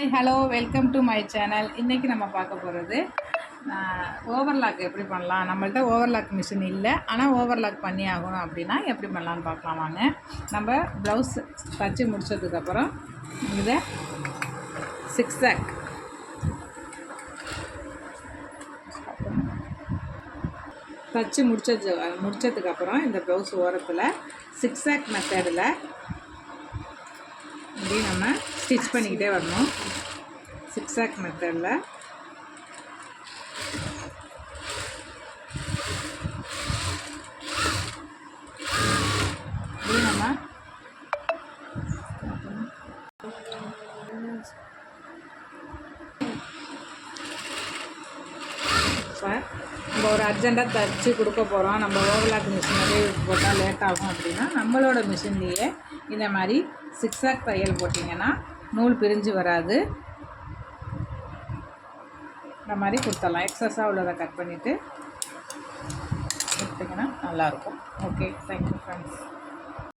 Hi hello welcome to my channel. இன்றைக்கி நம்ம பார்க்க போகிறது ஓவர்லாக் எப்படி பண்ணலாம். நம்மள்ட்ட ஓவர்லாக் மிஷின் இல்லை, ஆனால் ஓவர்லாக் பண்ணி ஆகணும் அப்படின்னா எப்படி பண்ணலான்னு பார்க்கலாம் வாங்க. நம்ம ப்ளவுஸ் தச்சு முடித்ததுக்கப்புறம் இதை சிக்ஸாக் தச்சு முடித்ததுக்கப்புறம் இந்த ப்ளவுஸ் ஓரத்தில் சிக்ஸாக் மெத்தடில் இப்படி நம்ம ஸ்டிச் பண்ணிக்கிட்டே வரணும். சிக்ஸாக் மெத்தடில் இப்படி நம்ம நம்ம ஒரு அர்ஜெண்ட்டாக தச்சு கொடுக்க போகிறோம், நம்ம ஓவர்லாக் மிஷினே போட்டால் லேட் ஆகும் அப்படின்னா நம்மளோட மிஷின்லேயே இந்த மாதிரி சிக்ஸாக் தையல் போட்டிங்கன்னா நூல் பிரிஞ்சு வராது. இந்த மாதிரி கொடுத்துடலாம். எக்ஸஸாக உள்ளதை கட் பண்ணிவிட்டு எடுத்திங்கன்னா நல்லாயிருக்கும். Okay, thank you friends.